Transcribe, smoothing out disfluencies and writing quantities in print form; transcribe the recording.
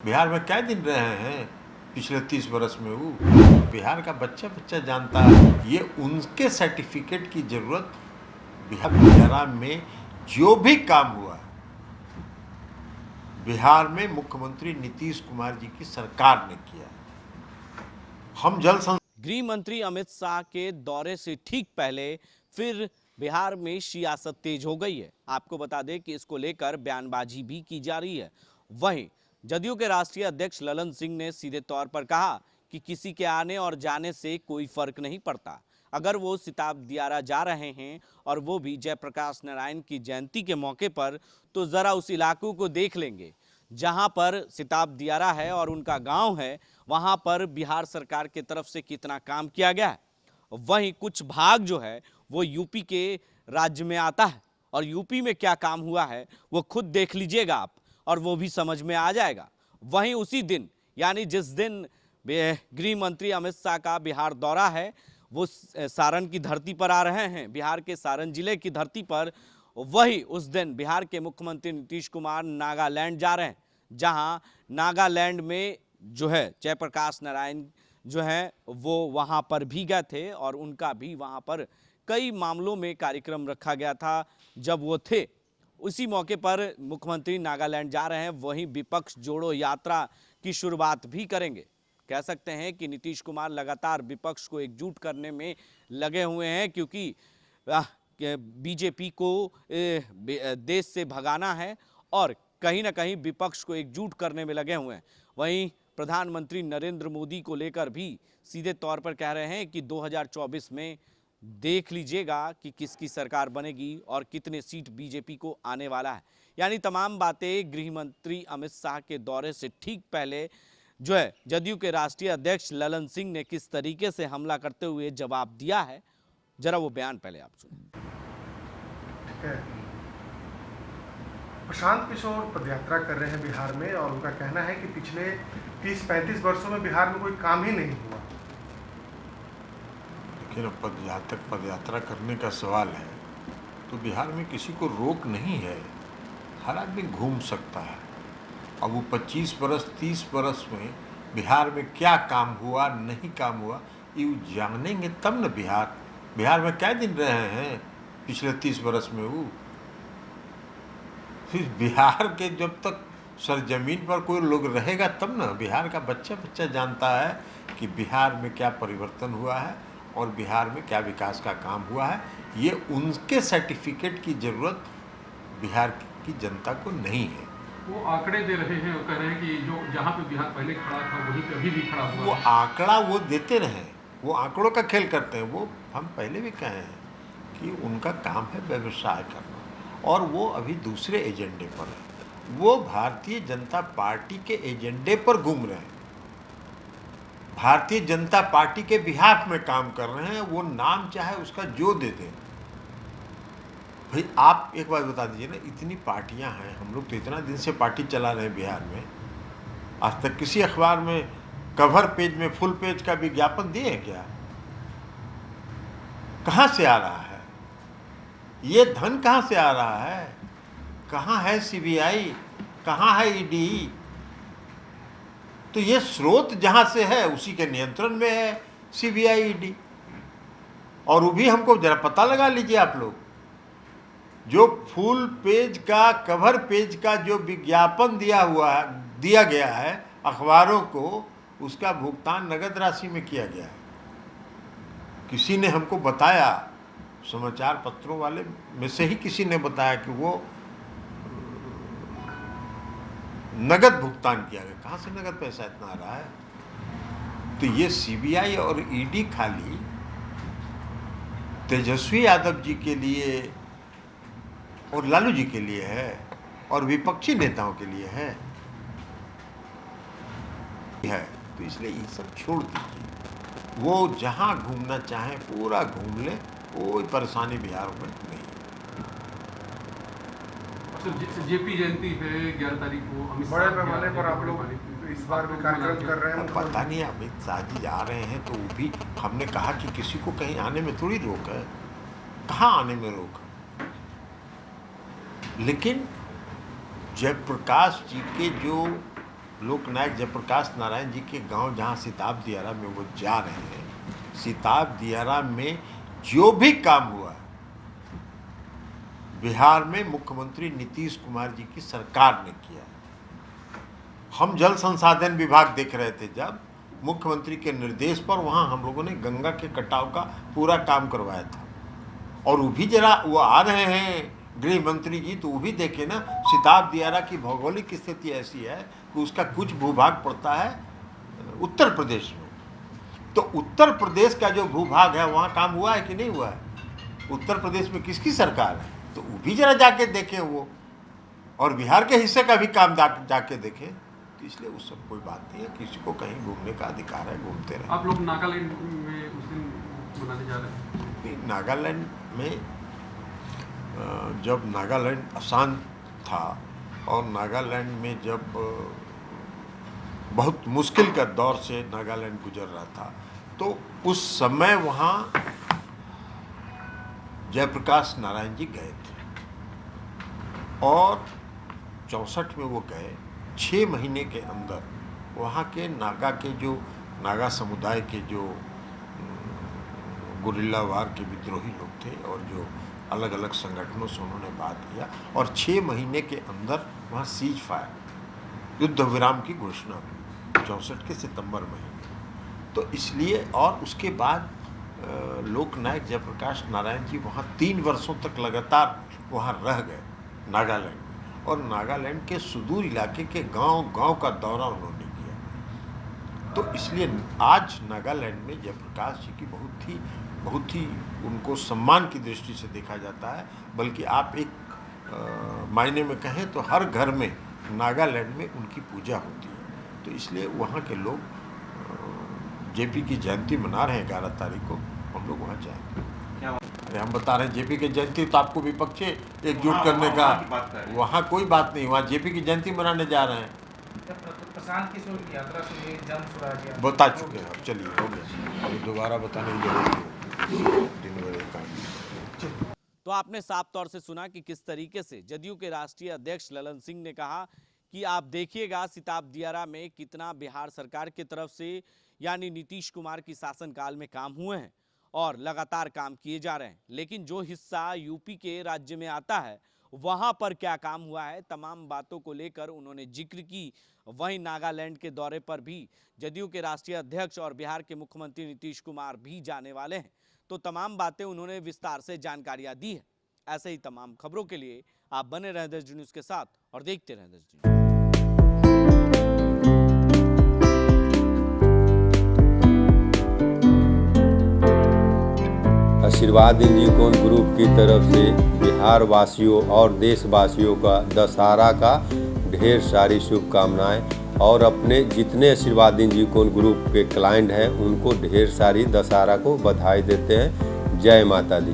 बिहार में क्या दिन रहे हैं पिछले 30 बरस में। वो बिहार का बच्चा बच्चा जानता है। ये उनके सर्टिफिकेट की जरूरत बिहार में जो भी काम हुआ बिहार में मुख्यमंत्री नीतीश कुमार जी की सरकार ने किया। हम जल गृह मंत्री अमित शाह के दौरे से ठीक पहले फिर बिहार में सियासत तेज हो गई है। आपको बता दें कि इसको लेकर बयानबाजी भी की जा रही है। वहीं जदयू के राष्ट्रीय अध्यक्ष ललन सिंह ने सीधे तौर पर कहा कि किसी के आने और जाने से कोई फर्क नहीं पड़ता। अगर वो सिताब दियारा जा रहे हैं और वो भी जयप्रकाश नारायण की जयंती के मौके पर, तो जरा उस इलाकों को देख लेंगे जहां पर सिताब दियारा है और उनका गांव है, वहां पर बिहार सरकार की तरफ से कितना काम किया गया है। वहीं कुछ भाग जो है वो यूपी के राज्य में आता है और यूपी में क्या काम हुआ है वो खुद देख लीजिएगा आप, और वो भी समझ में आ जाएगा। वहीं उसी दिन यानी जिस दिन गृह मंत्री अमित शाह का बिहार दौरा है, वो सारण की धरती पर आ रहे हैं, बिहार के सारण जिले की धरती पर। वही उस दिन बिहार के मुख्यमंत्री नीतीश कुमार नागालैंड जा रहे हैं, जहां नागालैंड में जो है जयप्रकाश नारायण जो है वो वहां पर भी गए थे और उनका भी वहां पर कई मामलों में कार्यक्रम रखा गया था जब वो थे। उसी मौके पर मुख्यमंत्री नागालैंड जा रहे हैं। वहीं विपक्ष जोड़ो यात्रा की शुरुआत भी करेंगे। कह सकते हैं कि नीतीश कुमार लगातार विपक्ष को एकजुट करने में लगे हुए हैं, क्योंकि बीजेपी को देश से भगाना है और कहीं ना कहीं विपक्ष को एकजुट करने में लगे हुए हैं। वहीं प्रधानमंत्री नरेंद्र मोदी को लेकर भी सीधे तौर पर कह रहे हैं कि 2024 में देख लीजिएगा कि किसकी सरकार बनेगी और कितने सीट बीजेपी को आने वाला है। यानी तमाम बातें गृह मंत्री अमित शाह के दौरे से ठीक पहले जो है जदयू के राष्ट्रीय अध्यक्ष ललन सिंह ने किस तरीके से हमला करते हुए जवाब दिया है, जरा वो बयान पहले आप सुनिए। प्रशांत किशोर पदयात्रा कर रहे हैं बिहार में और उनका कहना है कि पिछले 30-35 वर्षों में बिहार में कोई काम ही नहीं हुआ। लेकिन पदयात्रा करने का सवाल है तो बिहार में किसी को रोक नहीं है, हर आदमी घूम सकता है। अब वो 25 बरस 30 बरस में बिहार में क्या काम हुआ नहीं काम हुआ ये जानेंगे तब न। बिहार में क्या दिन रहे हैं पिछले 30 बरस में। वो फिर बिहार के जब तक सरजमीन पर कोई लोग रहेगा तब ना। बिहार का बच्चा बच्चा जानता है कि बिहार में क्या परिवर्तन हुआ है और बिहार में क्या विकास का काम हुआ है। ये उनके सर्टिफिकेट की जरूरत बिहार की जनता को नहीं है। वो आंकड़े दे रहे हैं और कह रहे हैं कि जो जहाँ पे बिहार पहले खड़ा था वहीं पे अभी भी खड़ा हुआ है। वो आंकड़ा वो देते रहे, वो आंकड़ों का खेल करते हैं। वो हम पहले भी कहे हैं कि उनका काम है व्यवसाय करना और वो अभी दूसरे एजेंडे पर है। वो भारतीय जनता पार्टी के एजेंडे पर घूम रहे हैं, भारतीय जनता पार्टी के बिहाफ में काम कर रहे हैं। वो नाम चाहे उसका जो दे दें। भाई आप एक बात बता दीजिए ना, इतनी पार्टियां हैं, हम लोग तो इतना दिन से पार्टी चला रहे हैं बिहार में, आज तक किसी अखबार में कवर पेज में फुल पेज का विज्ञापन दिए क्या? कहाँ से आ रहा है ये धन? कहाँ से आ रहा है? कहाँ है सीबीआई? कहाँ है ईडी? तो ये स्रोत जहाँ से है उसी के नियंत्रण में है सीबीआई ईडी। और वो भी हमको जरा पता लगा लीजिए आप लोग, जो फुल पेज का कवर पेज का जो विज्ञापन दिया गया है अखबारों को, उसका भुगतान नगद राशि में किया गया है। किसी ने हमको बताया, समाचार पत्रों वाले में से ही किसी ने बताया कि वो नगद भुगतान किया गया। कहाँ से नगद पैसा इतना आ रहा है? तो ये सीबीआई और ईडी खाली तेजस्वी यादव जी के लिए और लालू जी के लिए है और विपक्षी नेताओं के लिए है। तो इसलिए ये सब छोड़ दीजिए। वो जहां घूमना चाहे पूरा घूम ले, कोई परेशानी बिहार में नहीं। जेपी जयंती है 11 तारीख को, बड़े पैमाने पर आप लोग इस बार भी कार्यक्रम कर रहे हैं। पता नहीं अमित शाह जी जा रहे हैं तो वो भी, हमने कहा कि किसी को कहीं आने में थोड़ी रोक है, कहाँ आने में रोक है। लेकिन जयप्रकाश जी के जो लोकनायक जयप्रकाश नारायण जी के गांव जहां सिताब दियारा में वो जा रहे हैं, सिताब दियारा में जो भी काम हुआ बिहार में मुख्यमंत्री नीतीश कुमार जी की सरकार ने किया। हम जल संसाधन विभाग देख रहे थे, जब मुख्यमंत्री के निर्देश पर वहां हम लोगों ने गंगा के कटाव का पूरा काम करवाया था। और वो भी जरा वो आ रहे हैं गृह मंत्री जी, तो वो भी देखे ना, सिताब दियारा की भौगोलिक स्थिति ऐसी है कि उसका कुछ भूभाग पड़ता है उत्तर प्रदेश में। तो उत्तर प्रदेश का जो भूभाग है वहाँ काम हुआ है कि नहीं हुआ है? उत्तर प्रदेश में किसकी सरकार है? तो वो भी जरा जाके देखें वो, और बिहार के हिस्से का भी काम जाके देखें। तो इसलिए उस सब कोई बात नहीं है, किसी को कहीं घूमने का अधिकार है, घूमते रहे। आप लोग नागालैंड में उस दिन मनाने जा रहे हैं? नागालैंड में जब नागालैंड अशांत था और नागालैंड में जब बहुत मुश्किल का दौर से नागालैंड गुजर रहा था, तो उस समय वहाँ जयप्रकाश नारायण जी गए थे और 64 में वो गए। 6 महीने के अंदर वहाँ के नागा के जो नागा समुदाय के जो गुरिल्ला वार के विद्रोही लोग थे और जो अलग अलग संगठनों से उन्होंने बात किया, और 6 महीने के अंदर वहाँ सीज फायर युद्ध विराम की घोषणा हुई 64 के सितंबर महीने। तो इसलिए, और उसके बाद लोकनायक जयप्रकाश नारायण जी वहाँ 3 वर्षों तक लगातार वहाँ रह गए नागालैंड में, और नागालैंड के सुदूर इलाके के गांव का दौरा उन्होंने किया। तो इसलिए आज नागालैंड में जयप्रकाश जी की बहुत ही उनको सम्मान की दृष्टि से देखा जाता है। बल्कि आप एक मायने में कहें तो हर घर में नागालैंड में उनकी पूजा होती है। तो इसलिए वहाँ के लोग जेपी की जयंती मना रहे हैं 11 तारीख को, हम लोग वहाँ जाएंगे। अरे हम बता रहे हैं जेपी की जयंती, तो आपको विपक्ष एकजुट करने का, वहाँ कोई बात नहीं, वहाँ जेपी की जयंती मनाने जा रहे हैं। प्रशांत किशोर की यात्रा से जन स्वराज बता चुके हैं, चलिए हो गया, अभी दोबारा बताने की जरूरत नहीं। तो आपने साफ तौर से सुना कि किस तरीके से जदयू के राष्ट्रीय अध्यक्ष ललन सिंह ने कहा कि आप देखिएगा सिताब दियारा में कितना बिहार सरकार की तरफ से यानी नीतीश कुमार की शासनकाल में काम हुए हैं और लगातार काम किए जा रहे हैं, लेकिन जो हिस्सा यूपी के राज्य में आता है वहां पर क्या काम हुआ है, तमाम बातों को लेकर उन्होंने जिक्र की। वहीं नागालैंड के दौरे पर भी जदयू के राष्ट्रीय अध्यक्ष और बिहार के मुख्यमंत्री नीतीश कुमार भी जाने वाले हैं, तो तमाम बातें उन्होंने विस्तार से जानकारियां दी है। ऐसे ही तमाम खबरों के लिए आप बने रहें देश न्यूज के साथ और देखते रहें देश न्यूज। आशीर्वाद इंजीनियरिंग ग्रुप की तरफ से बिहार वासियों और देशवासियों का दशहरा का ढेर सारी शुभकामनाएं, और अपने जितने आशीर्वाद इंजीनियरिंग ग्रुप के क्लाइंट हैं उनको ढेर सारी दशहरा को बधाई देते हैं। जय माता दी।